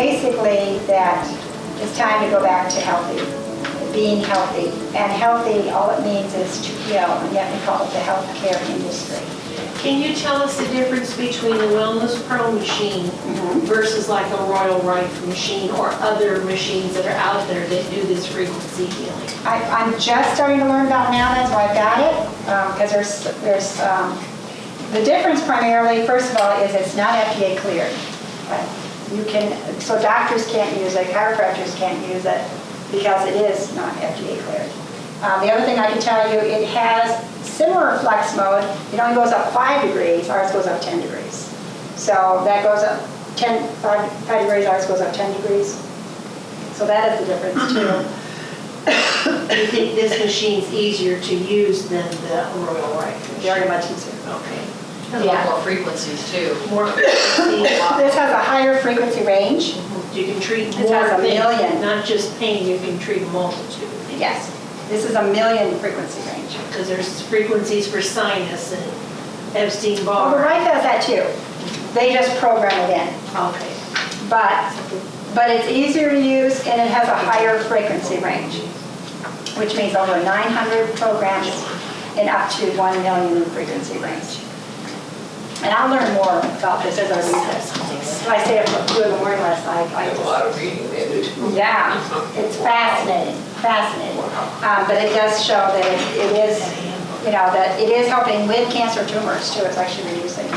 basically that it's time to go back to healthy, being healthy. And healthy, all it means is to heal, and yet we call it the healthcare industry. Can you tell us the difference between the Wellness Pro machine versus like a Royal Rife machine or other machines that are out there that do this frequency healing? I'm just starting to learn about now, that's why I've got it, because there's the difference primarily, first of all, is it's not FDA cleared. So doctors can't use it, chiropractors can't use it, because it is not FDA cleared. The other thing I can tell you, it has similar flex mode. It only goes up 5 degrees, ours goes up 10 degrees. So that goes up 5 degrees, ours goes up 10 degrees. So that is the difference too. Do you think this machine's easier to use than the Royal Rife machine? Very much easier. Okay. Has a lot more frequencies too. More frequency. This has a higher frequency range. You can treat This more has a things, million. not just pain, you can treat a multitude. Yes. This is 1,000,000 frequency range. Because there's frequencies for sinus and Well, the Epstein-Barr. Rife has that too. They just program it in. Okay. But it's easier to use and it has a higher frequency range, which means over 900 programs and up to 1,000,000 in frequency range. And I'll learn more about this as I read this. So I stayed up 2 in the morning last night. I have a lot of reading there. Yeah, it's fascinating, fascinating. But it does show that it is, that it is helping with cancer tumors too. It's actually reducing.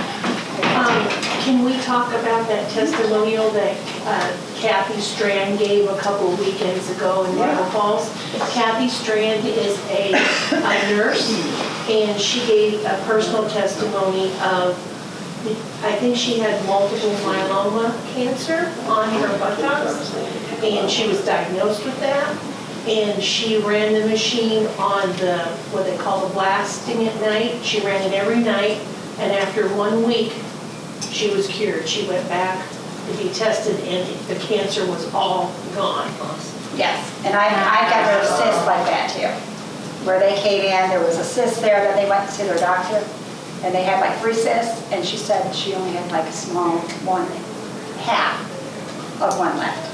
Can we talk about that testimonial that Kathy Strand gave a couple of weekends ago in River Falls? Kathy Strand is a nurse, and she gave a personal testimony of, I think she had multiple myeloma cancer on her buttocks, and she was diagnosed with that. And she ran the machine on the, what they call the blasting at night. She ran it every night, and after 1 week, she was cured. She went back to be tested, and the cancer was all gone. Yes, and I got rid of cysts like that too, where they came in, there was a cyst there, then they went to see their doctor, and they had like 3 cysts, and she said she only had like a small one, half of one left.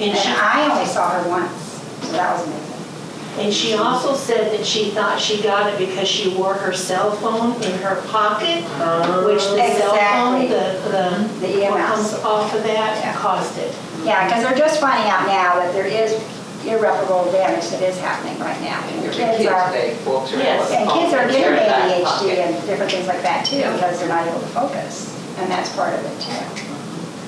And I only saw her once, so that was amazing. And she also said that she thought she got it because she wore her cell phone in her pocket, which the cell phone, the what EMS comes off of that caused it. Yeah, because they're just finding out now that there is irreparable damage that is happening right now. And Kids are, Yes. and kids are getting ADHD and different things like that too, because they're not able to focus, and that's part of it too.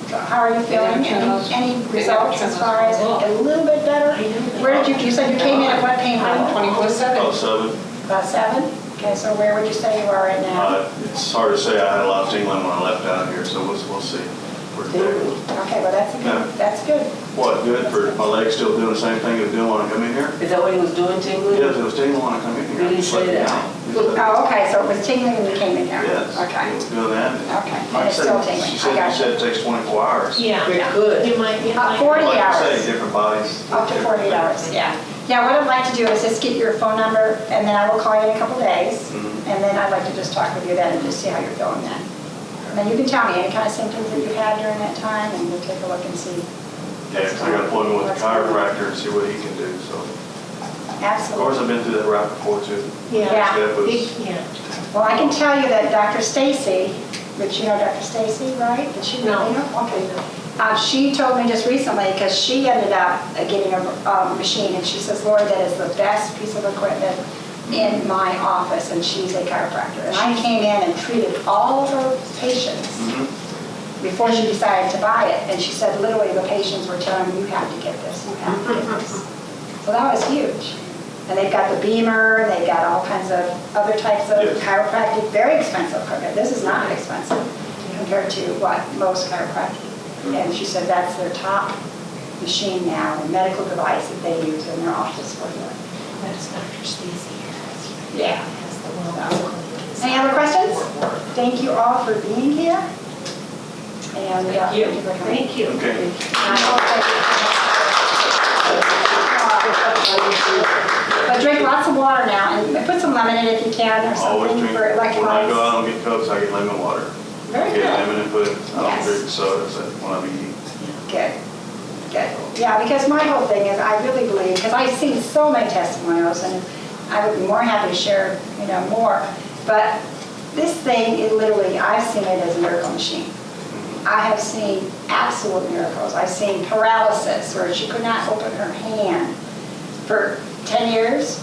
So how are you feeling? Any results as far as a little bit better? Where did you said you came in at what pain level? 24/7. About 7. About 7? Okay, so where would you say you are right now? It's hard to say. I had a lot of tingling when I left out here, so we'll see. Okay, well that's good. What, good for my legs still doing the same thing it was doing when I come in here? Is that what he was doing, tingling? Yes, it was tingling when I come in here. Did he say that? Oh, okay, so it was tingling when you came in here? Yes, Okay. it was doing that. Okay, and Like I it's still said, tingling. she I got said you. it takes 24 hours. Yeah. Very good. You might, 40 Like I hours. say, different bodies. Up to 48 hours, yeah. Yeah, what I'd like to do is just get your phone number, and then I will call you in a couple days, and then I'd like to just talk with you then and just see how you're feeling then. And then you can tell me any kind of symptoms that you've had during that time, and we'll take a look and see. Yeah, because I got an appointment with the chiropractor and see what he can do, so. Of course, Absolutely. I've been through that route before too. Yeah. Step was- Yeah. Well, I can tell you that Dr. Stacy, which you know Dr. Stacy, right? Did she know? No. Okay. She told me just recently, because she ended up getting a machine, and she says, Lori, that is the best piece of equipment in my office, and she's a chiropractor. And I came in and treated all of her patients before she decided to buy it. And she said literally the patients were telling me, you have to get this, you have to get this. So that was huge. And they've got the Beamer, they've got all kinds of other types of chiropractic, very expensive equipment. This is not expensive compared to what most chiropractic. And she said that's their top machine now, the medical device that they use in their office for healing. That's Dr. Stacy. Yeah. Any other questions? Thank you all for being here. And Thank you. Thank you. Okay. But drink lots of water now, and put some lemon in it if you can, or Always something drink, for when I go electrolytes. out and get Cokes, I get lemon water. Very Get good. lemon and put it, I don't Yes. drink sodas when I be eating. Good. Yeah, because my whole thing is, I really believe, because I've seen so many testimonials, and I would be more happy to share, more. But this thing, it literally, I've seen it as a miracle machine. I have seen absolute miracles. I've seen paralysis where she could not open her hand. For 10 years,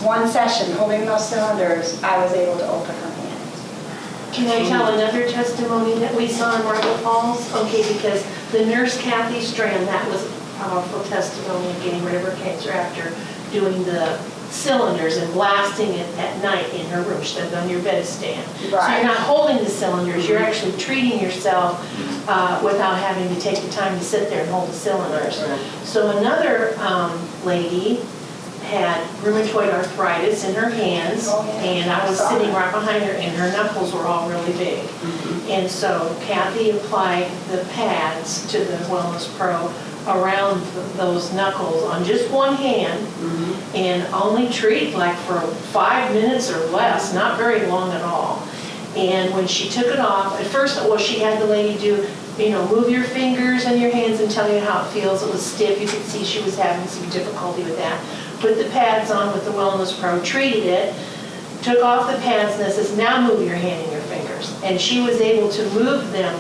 one session, holding those cylinders, I was able to open her hand. Can I tell another testimony that we saw in Marble Falls? Okay, because the nurse Kathy Strand, that was a powerful testimony of getting rid of her cancer after doing the cylinders and blasting it at night in her room. She did it on your bedstand. So Right. you're not holding the cylinders, you're actually treating yourself without having to take the time to sit there and hold the cylinders. So another lady had rheumatoid arthritis in her hands, Oh, yeah. and I was sitting right behind her, and her knuckles were all really big. And so Kathy applied the pads to the Wellness Pro around those knuckles on just one hand, and only treated like for 5 minutes or less, not very long at all. And when she took it off, at first, she had the lady do, move your fingers and your hands and tell you how it feels. It was stiff. You could see she was having some difficulty with that. Put the pads on with the Wellness Pro, treated it, took off the pads, and it says, now move your hand and your fingers. And she was able to move them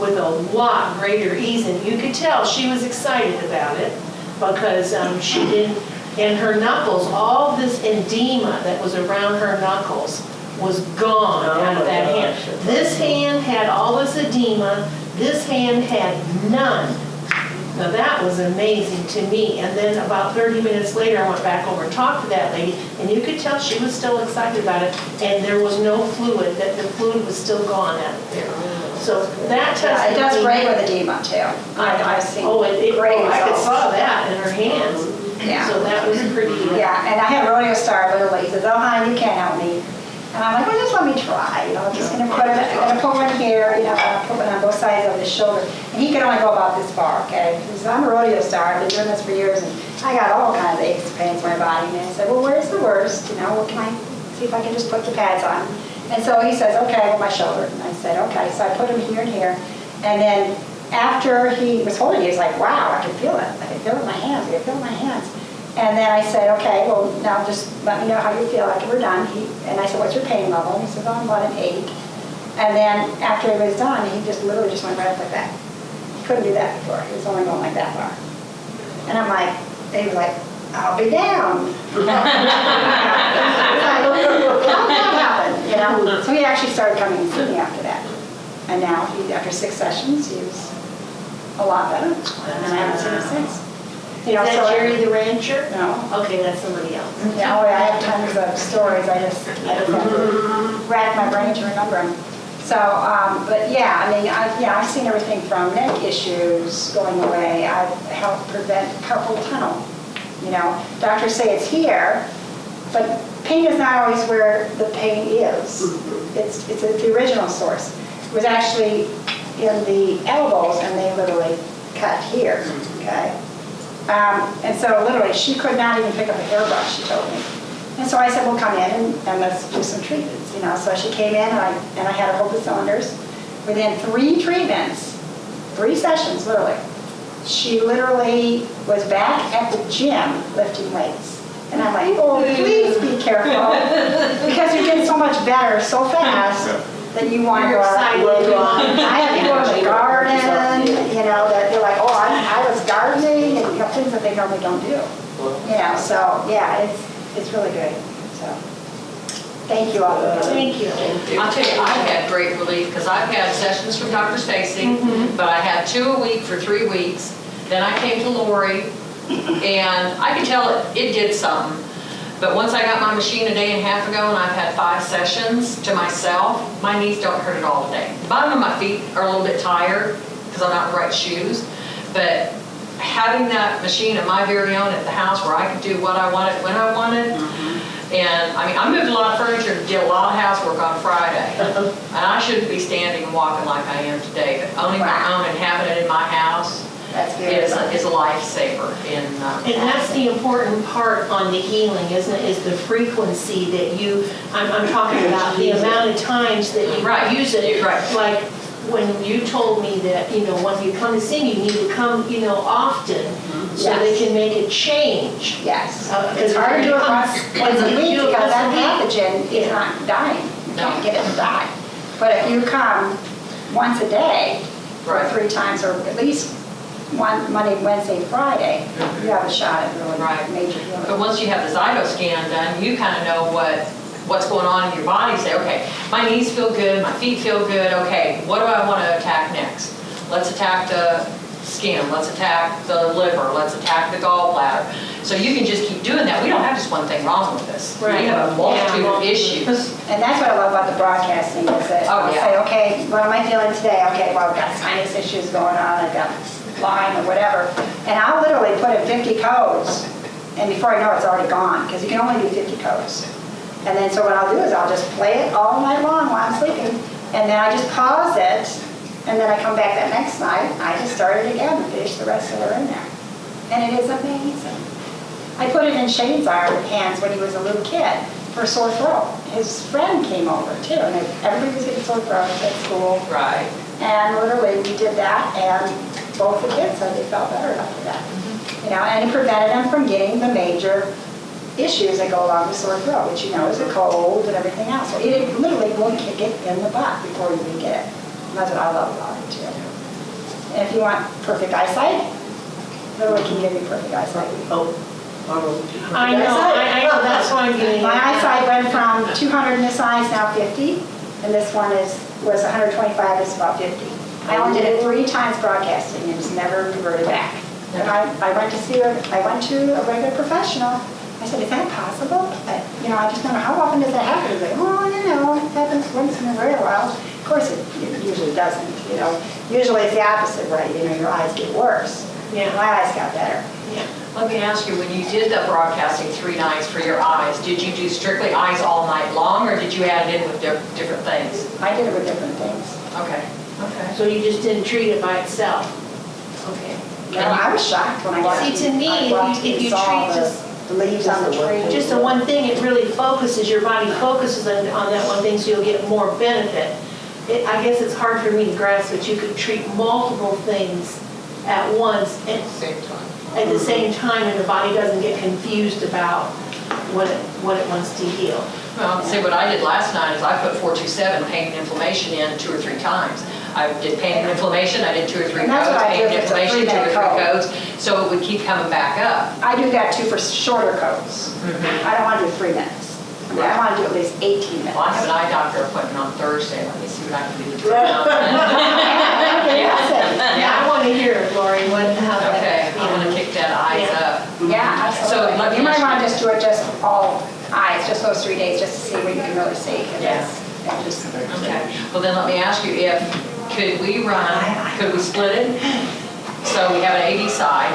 with a lot greater ease, and you could tell she was excited about it because she didn't, and her knuckles, all this edema that was around her knuckles was gone out of that hand. This hand had all this edema, this hand had none. Now that was amazing to me. And then about 30 minutes later, I went back over and talked to that lady, and you could tell she was still excited about it, and there was no fluid, that the fluid was still gone out of there. So that Yeah, it does testimony. great with edema too. I've seen great I could results. saw that in her hands. Yeah. So that was pretty. Yeah, and I had a rodeo star literally, he says, oh, honey, you can't help me. And I'm like, well, just let me try, I'm just gonna put one here, put one on both sides of his shoulder. And he could only go about this far, okay? He says, I'm a rodeo star, I've been doing this for years, and I got all kinds of aches and pains in my body. And I said, well, where's the worst? What can I, see if I can just put the pads on. And so he says, okay, with my shoulder. And I said, okay, so I put him here and here. And then after he was holding it, he was like, wow, I can feel it. I can feel it in my hands, I can feel it in my hands. And then I said, okay, well, now just let me know how you feel after we're done. And I said, what's your pain level? And he said, oh, I'm about an 8. And then after he was done, he just literally just went right up like that. He couldn't do that before. He was only going like that far. And I'm like, he was like, I'll be down. How did that happen? So he actually started coming and see me after that. And now, after 6 sessions, he was a lot better. And I haven't seen him since. Is that Jerry the rancher? No. Okay, that's somebody else. Yeah, I have tons of stories. I just have to rack my brain to remember them. So, but yeah, I've seen everything from neck issues going away. I've helped prevent carpal tunnel. Doctors say it's here, but pain is not always where the pain is. It's at the original source. It was actually in the elbows, and they literally cut here. Okay. And so literally, she could not even pick up a hairbrush, she told me. And so I said, well, come in and let's do some treatments, So she came in, and I had her hold the cylinders. Within 3 treatments, 3 sessions, literally, she literally was back at the gym lifting weights. And I'm like, oh, please be careful, because you're getting so much better so fast that you want to go out. I have people in the garden, that they're like, oh, I was gardening, and things that they normally don't do. So yeah, it's really good. So thank you all. Thank you. I'll tell you, I've had great relief because I've had sessions from Dr. Stacy, but I had 2 a week for 3 weeks. Then I came to Lori, and I could tell it did something. But once I got my machine a day and a half ago, and I've had 5 sessions to myself, my knees don't hurt at all today. The bottom of my feet are a little bit tired because I'm not in the right shoes, but having that machine of my very own at the house where I could do what I wanted when I wanted, and I moved a lot of furniture, did a lot of housework on Friday, and I shouldn't be standing and walking like I am today, but owning my own and having it in my house is a lifesaver. And that's the important part on the healing, isn't it? Is the frequency that I'm talking about the amount of times that you use it. Right. Like when you told me that, when you come to see me, you need to come, often. so they Yes. can make a change. Yes. Because It's hard to do it once a you week do it because that once a week. pathogen is Yeah. not dying. You No. can't get it to die. But if you come once a day, or Right. 3 times, or at least one Monday, Wednesday, Friday, you have a shot at really Right. major But healing. once you have the Zyto scan done, you kind of know what's going on in your body. Say, okay, my knees feel good, my feet feel good, okay, what do I want to attack next? Let's attack the skin, let's attack the liver, let's attack the gallbladder. So you can just keep doing that. We don't have just one thing wrong with this. Right. We have a multitude Yeah. of issues. And that's what I love about the broadcasting is that Oh, I'll yeah. say, okay, what am I feeling today? Okay, well, I've got sinus issues going on, I've got Lyme or whatever. And I'll literally put in 50 codes, and before I know it, it's already gone, because you can only do 50 codes. And then, so what I'll do is I'll just play it all night long while I'm sleeping, and then I just pause it, and then I come back that next night, I just start it again and finish the rest that are in there. And it is amazing. I put it in Shane's hands when he was a little kid for sore throat. His friend came over too, and everybody was getting sore throats at school. Right. And literally, we did that, and both the kids said they felt better after that. You know, and it prevented them from getting the major issues that go along with sore throat, which you know is a cold and everything else. So it literally will kick it in the butt before you even get it. And that's what I love about it too. And if you want perfect eyesight, literally can give you perfect eyesight. I know, that's why I'm getting. My eyesight went from 200 in this eye, is now 50, and this one was 125, it's about 50. I only did it 3 times broadcasting, and it's never reverted back. And I went to a regular professional. I said, is that possible? I just wonder, how often does that happen? He's like, oh, it happens once in a very while. Of course, it usually doesn't, Usually it's the opposite, right? Your eyes get worse. Yeah. My eyes got better. Yeah. Let me ask you, when you did the broadcasting 3 nights for your eyes, did you do strictly eyes all night long, or did you add it in with different things? I did it with different things. Okay, okay. So you just didn't treat it by itself? Okay. I was shocked when I got See, to me, if you saw treat just the leaves on the tree. Just the one thing, it really focuses, your body focuses on that one thing, so you'll get more benefit. I guess it's hard for me to grasp that you could treat multiple things at once and at the same time, and the body doesn't get confused about what it wants to heal. Well, see, what I did last night is I put 427 pain and inflammation in 2 or 3 times. I did pain and inflammation, I did 2 or 3 And that's codes, what I pain do and if it's a inflammation, 2 or 3 3-minute codes, so it would keep coming back up. I do that too for shorter codes. I don't want to do 3 minutes. I want to do at least 18 minutes. Well, I have an eye doctor appointment on Thursday, let me see what I can do to Yeah, I want to hear it, Lori, how that. Okay, I want to kick that eyes up. Yeah, So absolutely. let me You might ask want you- to just do it just all eyes, just those 3 days, just to see what you can really see. 'Cause Yeah. it's just- Okay, well then let me ask you, could we split it? So we have an A, B side,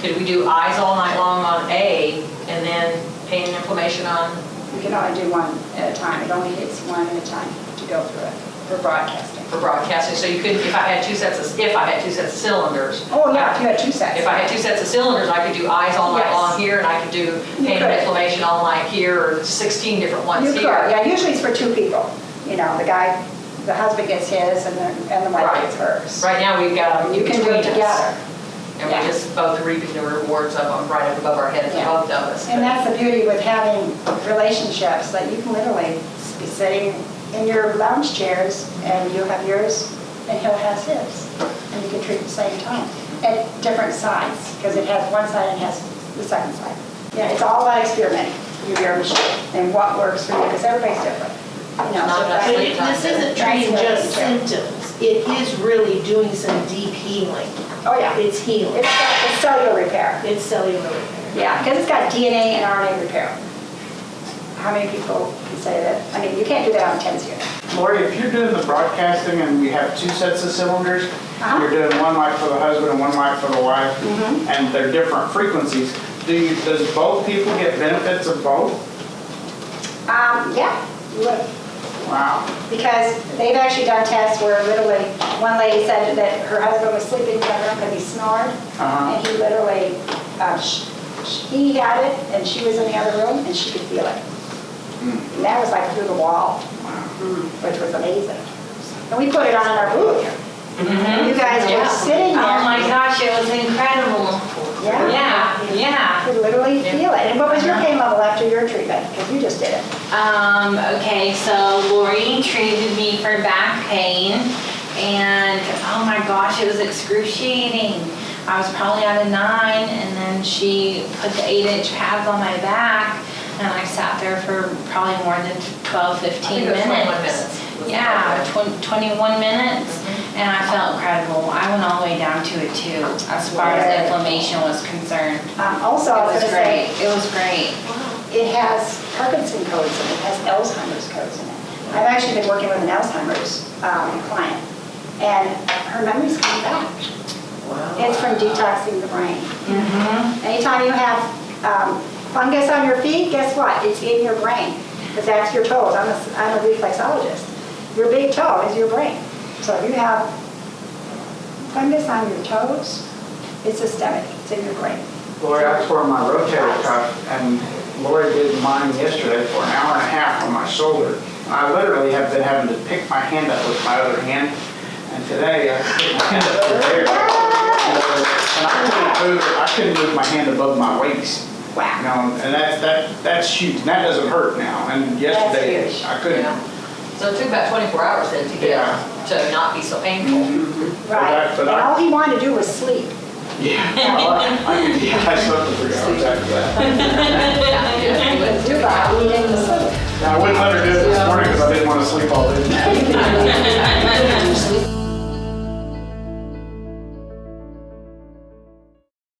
could we do eyes all night long on A, and then pain and inflammation on? You can only do one at a time. It only takes one at a time to go through it for broadcasting. For broadcasting, so you could, if I had two sets of cylinders. Oh, yeah, if you had 2 sets. If I had 2 sets of cylinders, I could do eyes all night Yes. long here, and I could do You pain and could. inflammation all night here, or 16 different ones You could, here. yeah, usually it's for 2 people. The husband gets his and the wife Right. gets hers. Right now, we've got them You can do between it us. together. And Yeah. we're just both reaping the rewards of them right up above our heads, Yeah. both of us. And that's the beauty with having relationships, that you can literally be sitting in your lounge chairs and you'll have yours and he'll have his. And you can treat at the same time at different sides, because it has one side and has the second side. Yeah, it's all about experimenting with your machine and what works for you, because everybody's different. Not so enough But sleep. this isn't treating just symptoms, it is really doing some deep healing. Oh, yeah. It's healing, It's cellular repair. it's cellular repair. Yeah, because it's got DNA and RNA repair. How many people can say that? I mean, you can't do that on TENS unit. Lori, if you're doing the broadcasting and we have 2 sets of cylinders, you're doing one mic for the husband and one mic for the wife, and they're different frequencies, does both people get benefits of both? Yeah, you would. Wow. Because they've actually done tests where literally, one lady said that her husband was sleeping in the room because he snored, and he literally, he had it, and she was in the other room, and she could feel it. And that was like through the wall, which was amazing. And we put it on in our booth. And you guys were sitting there. Oh my gosh, it was incredible. Yeah. Yeah, literally feel it. And what was your pain level after your treatment? Because you just did it. Okay, so Lori treated me for back pain, and oh my gosh, it was excruciating. I was probably at a 9, and then she put the 8-inch pads on my back, and I sat there for probably more than 12, 15 I think it was minutes. 21 minutes. Yeah, 21 minutes, and I felt incredible. I went all the way down to a 2 as far as inflammation was concerned. Also, I was It was gonna say, great. It was great. it has Parkinson codes in it, it has Alzheimer's codes in it. I've actually been working with an Alzheimer's client, and her memory's coming back. It's from detoxing the brain. Anytime you have fungus on your feet, guess what? It's in your brain, because that's your toes. I'm a reflexologist. Your big toe is your brain. So if you have fungus on your toes, it's systemic, it's in your brain. Lori, I tore my rotator cuff, and Lori did mine yesterday for an hour and a half on my shoulder. I literally have been having to pick my hand up with my other hand, and today I picked my hand up with there. And I couldn't move my hand above my waist. Wow. You know, and that's huge. And that doesn't hurt now. And yesterday That's huge. I couldn't. Yeah. So it took about 24 hours then to get, Yeah. to not be so painful. Right, But and I- all he wanted to do was sleep. Yeah. I slept for 3 hours after that.